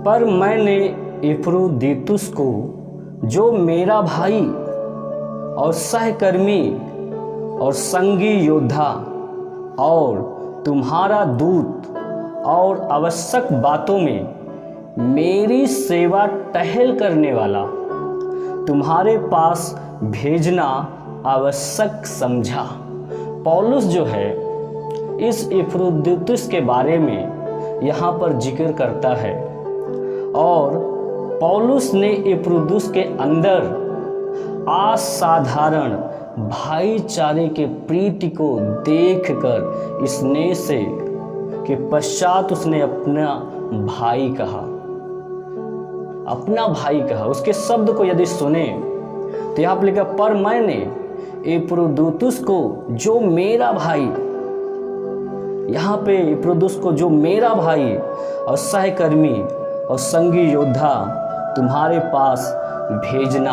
पर मैंने इफ्रुदीतुस को, जो मेरा भाई और सहकर्मी और संगी योद्धा और तुम्हारा दूत और आवश्यक बातों में मेरी सेवा टहल करने वाला, तुम्हारे पास भेजना आवश्यक समझा। पौलुस जो है इस इफ्रुदीतुस के बारे में यहाँ पर जिक्र करता है, और पौलुस ने इफ्रुदीतुस के अंदर असाधारण भाईचारे के प्रीति को देखकर स्नेह से के पश्चात उसने अपना भाई कहा, अपना भाई कहा। उसके शब्द को यदि सुने तो यहाँ पर लिखा, पर मैंने इफ्रुदीतुस को, जो मेरा भाई, यहाँ पे इफ्रुदीतुस को, जो मेरा भाई और सहकर्मी और संगी योद्धा, तुम्हारे पास भेजना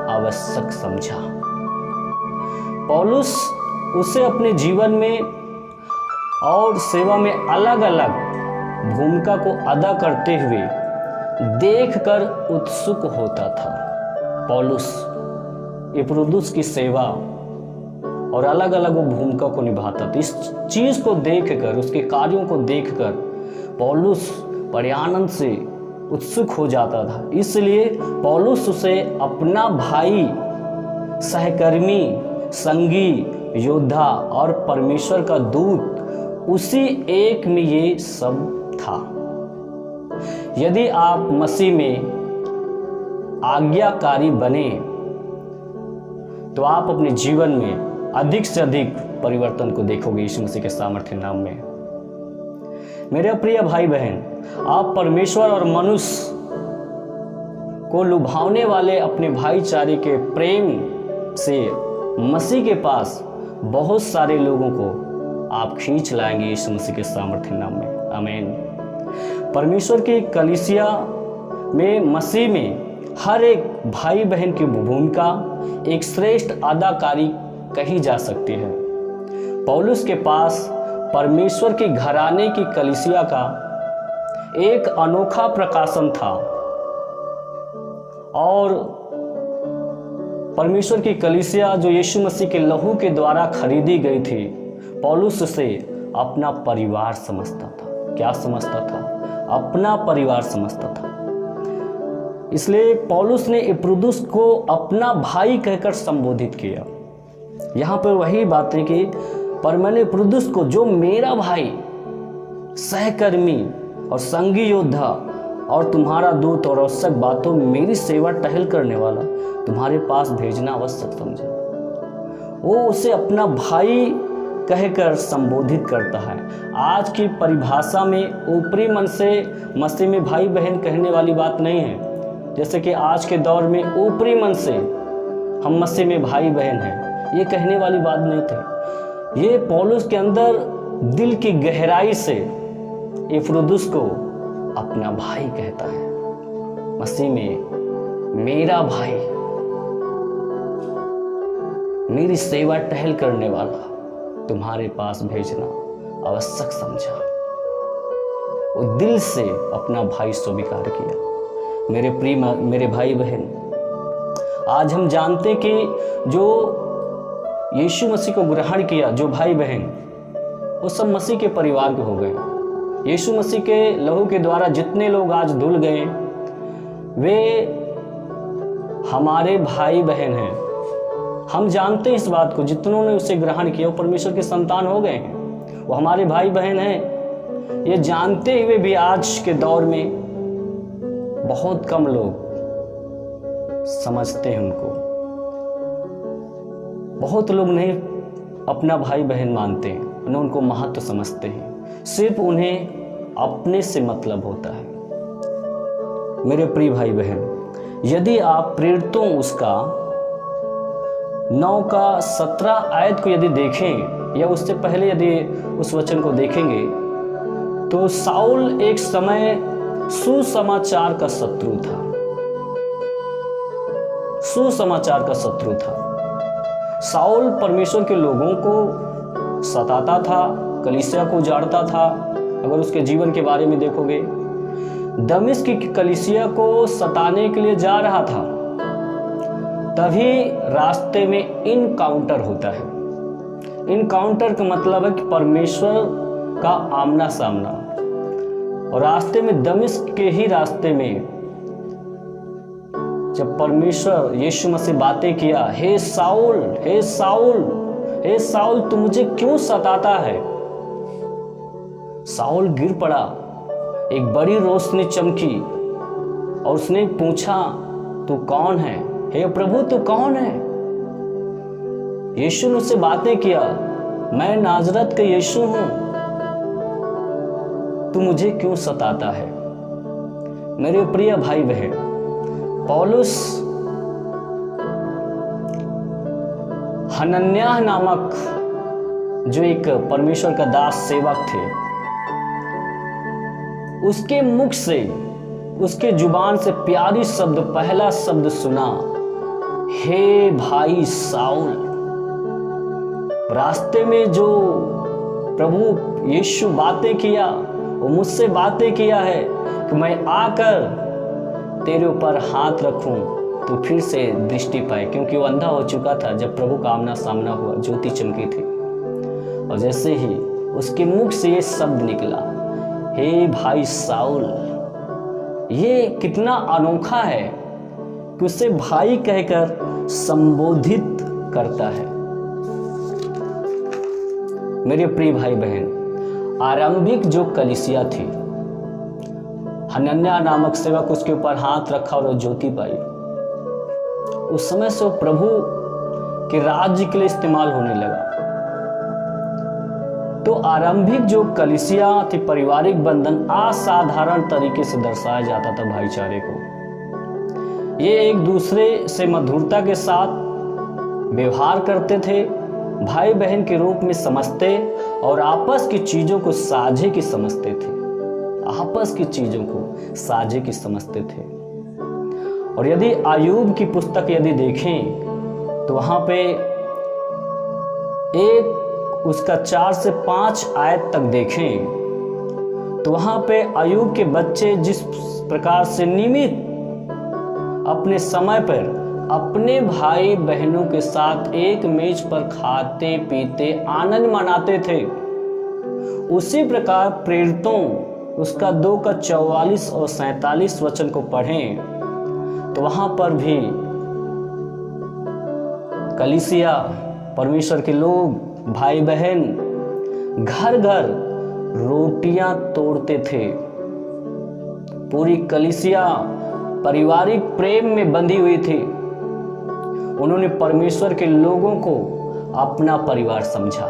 आवश्यक समझा। पौलुस उसे अपने जीवन में और सेवा में अलग अलग भूमिका को अदा करते हुए देखकर उत्सुक होता था। पौलुस इफ्रुदीतुस की सेवा और अलग अलग वो भूमिका को निभाता था। इस चीज को देखकर, उसके कार्यों को देखकर पौलुस बड़े आनंद से उत्सुक हो जाता था। इसलिए पौलुस उसे अपना भाई, सहकर्मी, संगी, योद्धा और परमेश्वर का दूत, उसी एक में ये सब था। यदि आप मसीह में आज्ञाकारी बने तो आप अपने जीवन में अधिक से अधिक परिवर्तन को देखोगे यीशु मसीह के सामर्थ्य नाम में। मेरे प्रिय भाई बहन, आप परमेश्वर और मनुष्य को लुभावने वाले अपने भाईचारे के प्रेम से मसीह के पास बहुत सारे लोगों को आप खींच लाएंगे यीशु मसीह के सामर्थ्य नाम में। आमीन। परमेश्वर की कलीसिया में मसीह में हर एक भाई बहन की भूमिका एक श्रेष्ठ अदाकारी कही जा सकती है। पौलुस के पास परमेश्वर के घराने की कलीसिया का एक अनोखा प्रकाशन था, और परमेश्वर की कलीसिया जो यीशु मसीह के लहू के द्वारा खरीदी गई थी, पौलुस उसे अपना परिवार समझता था। क्या समझता था? अपना परिवार समझता था। इसलिए पौलुस ने इफ्रुदीतुस को अपना भाई कहकर संबोधित किया। यहाँ पर वही बात है कि पर मैंने इफ्रुदीतुस को, जो मेरा भाई, सहकर्मी और संगी योद्धा और तुम्हारा दूत और आवश्यक बातों में मेरी सेवा टहल करने वाला, तुम्हारे पास भेजना आवश्यक समझा। वो उसे अपना भाई कहकर संबोधित करता है। आज की परिभाषा में ऊपरी मन से मसीह में भाई बहन कहने वाली बात नहीं है। जैसे कि आज के दौर में ऊपरी मन से हम मसीह में भाई बहन हैं, ये कहने वाली बात नहीं थी। ये पौलुस के अंदर दिल की गहराई से इफ्रुदीतुस को अपना भाई कहता है। मसीह में मेरा भाई, मेरी सेवा टहल करने वाला, तुम्हारे पास भेजना आवश्यक समझा। वो दिल से अपना भाई स्वीकार किया। मेरे भाई बहन, आज हम जानते कि जो यीशु मसीह को ग्रहण किया, जो भाई बहन, वो सब मसीह के परिवार के हो गए। यीशु मसीह के लहू के द्वारा जितने लोग आज धुल गए, वे हमारे भाई बहन हैं। हम जानते हैं इस बात को। जितनों ने उसे ग्रहण किया वो परमेश्वर के संतान हो गए हैं, वो हमारे भाई बहन हैं। ये जानते हुए भी आज के दौर में बहुत कम लोग समझते हैं उनको। बहुत लोग नहीं अपना भाई बहन मानते हैं, न उनको महत्व समझते हैं। सिर्फ उन्हें अपने से मतलब होता है। मेरे प्रिय भाई बहन, यदि आप प्रेरितों उसका 9 का 17 आयत को यदि देखें, या उससे पहले यदि उस वचन को देखेंगे, तो साउल एक समय सुसमाचार का शत्रु था। सुसमाचार का शत्रु था। साउल परमेश्वर के लोगों को सताता था, कलीसिया को उजाड़ता था। अगर उसके जीवन के बारे में देखोगे दमिश्क की कलीसिया को सताने के लिए जा रहा था, तभी रास्ते में इनकाउंटर होता है। इनकाउंटर का मतलब है कि परमेश्वर का आमना सामना। और रास्ते में, दमिश्क के ही रास्ते में, जब परमेश्वर यीशु मसीह बातें किया, हे साउल, हे साउल, हे साउल, तू मुझे क्यों सताता है। साउल गिर पड़ा, एक बड़ी रोशनी चमकी और उसने पूछा, तू कौन है? हे प्रभु, तू कौन है? यीशु ने उससे बातें किया, मैं नाजरत का यीशु हूं, तू मुझे क्यों सताता है। मेरे प्रिय भाई बहन, पौलुस हनन्याह नामक जो एक परमेश्वर का दास सेवक थे, उसके मुख से, उसके जुबान से प्यारी शब्द, पहला शब्द सुना, हे भाई साउल। रास्ते में जो प्रभु यीशु बातें किया, वो मुझसे बातें किया है कि मैं आकर तेरे ऊपर हाथ रखूं तो फिर से दृष्टि पाए, क्योंकि वो अंधा हो चुका था जब प्रभु का आमना सामना हुआ, ज्योति चमकी थी। और जैसे ही उसके मुख से ये शब्द निकला, हे भाई साउल, ये कितना अनोखा है कि उसे भाई कहकर संबोधित करता है। मेरे प्रिय भाई बहन, आरंभिक जो कलीसिया थी, हनन्याह नामक सेवक उसके ऊपर हाथ रखा और ज्योति पाई। उस समय से वो प्रभु के राज्य के लिए इस्तेमाल होने लगा। तो आरंभिक जो कलीसिया थी, पारिवारिक बंधन असाधारण तरीके से दर्शाया जाता था भाईचारे को। ये एक दूसरे से मधुरता के साथ व्यवहार करते थे, भाई बहन के रूप में समझते और आपस की चीजों को साझे की समझते थे, आपस की चीजों को साझे की समझते थे। और यदि अय्यूब की पुस्तक यदि देखें तो वहां पे एक उसका 4 से 5 आयत तक देखें तो वहां पे अय्यूब के बच्चे जिस प्रकार से नियमित अपने समय पर अपने भाई बहनों के साथ एक मेज पर खाते पीते आनंद मनाते थे, उसी प्रकार प्रेरितों उसका 2 का 44 और 47 वचन को पढ़ें तो वहां पर भी कलीसिया, परमेश्वर के लोग, भाई बहन घर घर रोटियां तोड़ते थे। पूरी कलीसिया पारिवारिक प्रेम में बंधी हुई थी। उन्होंने परमेश्वर के लोगों को अपना परिवार समझा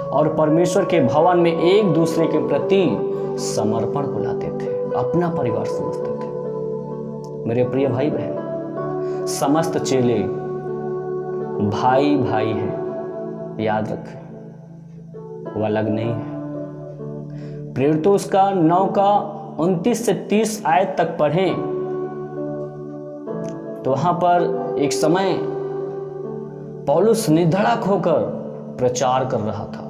और परमेश्वर के भवन में एक दूसरे के प्रति समर्पण बुलाते थे, अपना परिवार समझते थे। मेरे प्रिय भाई बहन, समस्त चेले भाई भाई हैं, याद रखें, वो अलग नहीं है। प्रेरितों उसका 9 का 29 से 30 आयत तक पढ़ें तो वहां पर एक समय पौलुस निधड़क होकर प्रचार कर रहा था।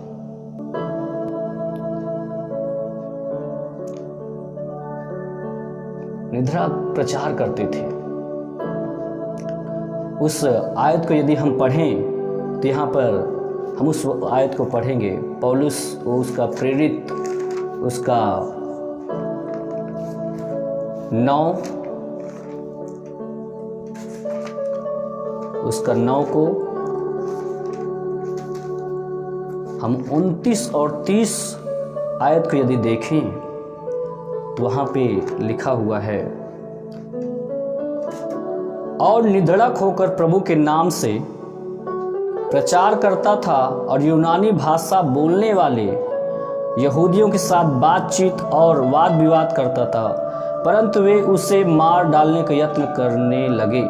निधड़क प्रचार करते थे। उस आयत को यदि हम पढ़ें तो यहाँ पर हम उस आयत को पढ़ेंगे। पौलुस उसका प्रेरित उसका 9 को हम 29 और 30 आयत को यदि देखें तो वहां पे लिखा हुआ है, और निधड़क होकर प्रभु के नाम से प्रचार करता था और यूनानी भाषा बोलने वाले यहूदियों के साथ बातचीत और वाद विवाद करता था, परंतु वे उसे मार डालने का यत्न करने लगे।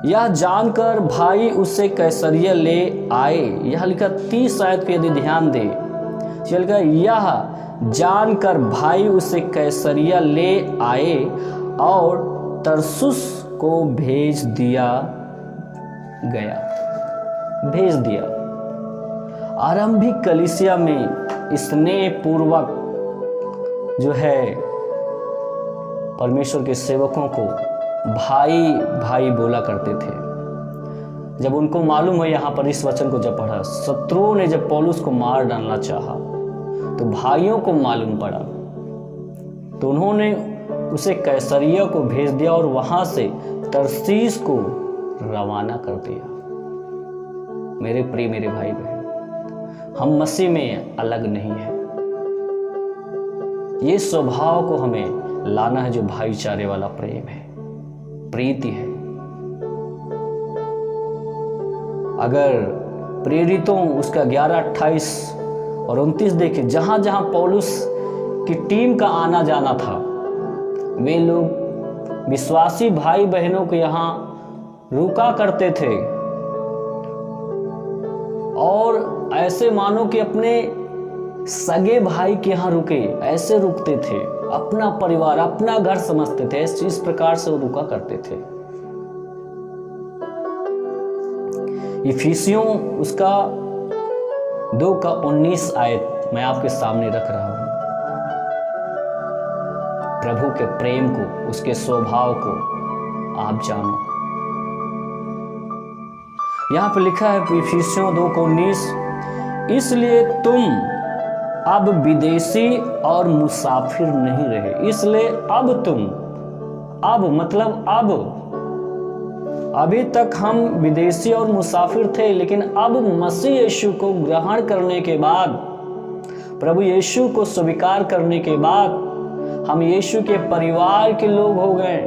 यह जानकर भाई उसे कैसरिया ले आए। यह लिखा 30 आयत को यदि ध्यान दे, चल यह जानकर भाई उसे कैसरिया ले आए और तरसुस को भेज दिया। आरंभिक कलीसिया में स्नेह पूर्वक जो है परमेश्वर के सेवकों को भाई भाई बोला करते थे। जब उनको मालूम हो, यहाँ पर इस वचन को जब पढ़ा, शत्रुओं ने जब पौलुस को मार डालना चाहा तो भाइयों को मालूम पड़ा, तो उन्होंने उसे कैसरिया को भेज दिया और वहां से तरसीस को रवाना कर दिया। मेरे प्रिय मेरे भाई बहन, हम मसीह में अलग नहीं है। ये स्वभाव को हमें लाना है जो भाईचारे वाला प्रेम है, प्रीति है। अगर प्रेरितों उसका 11, 28 और 29 देखें, जहां जहां पौलुस की टीम का आना जाना था, वे लोग विश्वासी भाई बहनों को यहां रुका करते थे और ऐसे मानो कि अपने सगे भाई के यहां रुके, ऐसे रुकते थे, अपना परिवार अपना घर समझते थे, इस प्रकार से वो रुका करते थे। इफिसियों उसका 2:19 आयत मैं आपके सामने रख रहा हूं। प्रभु के प्रेम को, उसके स्वभाव को आप जानो। यहां पर लिखा है इफिसियों 2:19, इसलिए तुम अब विदेशी और मुसाफिर नहीं रहे। इसलिए अब तुम, अब मतलब अब, अभी तक हम विदेशी और मुसाफिर थे, लेकिन अब मसीह यीशु को ग्रहण करने के बाद, प्रभु यीशु को स्वीकार करने के बाद हम यीशु के परिवार के लोग हो गए।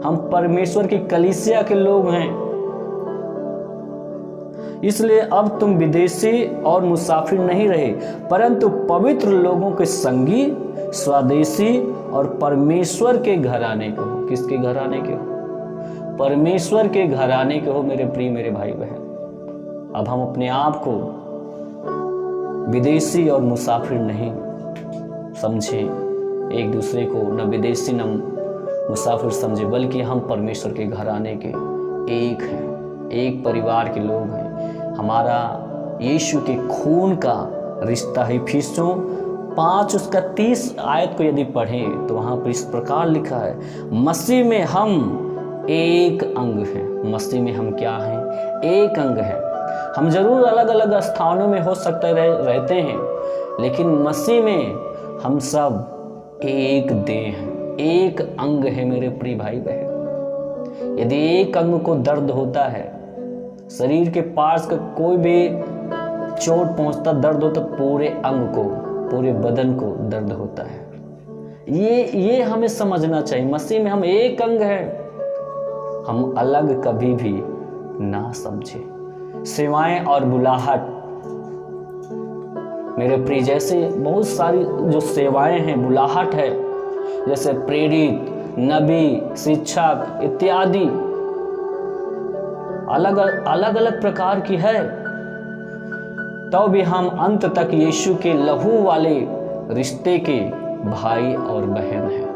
हम परमेश्वर की कलीसिया के लोग हैं। इसलिए अब तुम विदेशी और मुसाफिर नहीं रहे, परंतु पवित्र लोगों के संगी, स्वदेशी और परमेश्वर के घराने के हो। किसके घराने के हो? परमेश्वर के घराने के हो मेरे प्रिय मेरे भाई बहन। अब हम अपने आप को विदेशी और मुसाफिर नहीं समझे, एक दूसरे को न विदेशी न मुसाफिर समझे, बल्कि हम परमेश्वर के घराने के एक हैं, एक परिवार के लोग हैं। हमारा यीशु के खून का रिश्ता है। इफिसियों 5 उसका 30 आयत को यदि पढ़ें तो वहां पर इस प्रकार लिखा है, मसीह में हम एक अंग हैं। मसीह में हम क्या हैं? एक अंग हैं। हम जरूर अलग अलग स्थानों में हो सकते रहते हैं, लेकिन मसीह में हम सब एक देह हैं, एक अंग है मेरे प्रिय भाई बहन। यदि एक अंग को दर्द होता है, शरीर के पार्ट्स का कोई भी चोट पहुंचता, दर्द होता, पूरे अंग को, पूरे बदन को दर्द होता है। ये हमें समझना चाहिए। मसीह में हम एक अंग हैं, हम अलग कभी भी ना समझे। सेवाएं और बुलाहट मेरे प्रिय, जैसे बहुत सारी जो सेवाएं हैं, बुलाहट है, जैसे प्रेरित, नबी, शिक्षक इत्यादि, अलग अलग प्रकार की है, तो भी हम अंत तक यीशु के लहू वाले रिश्ते के भाई और बहन हैं।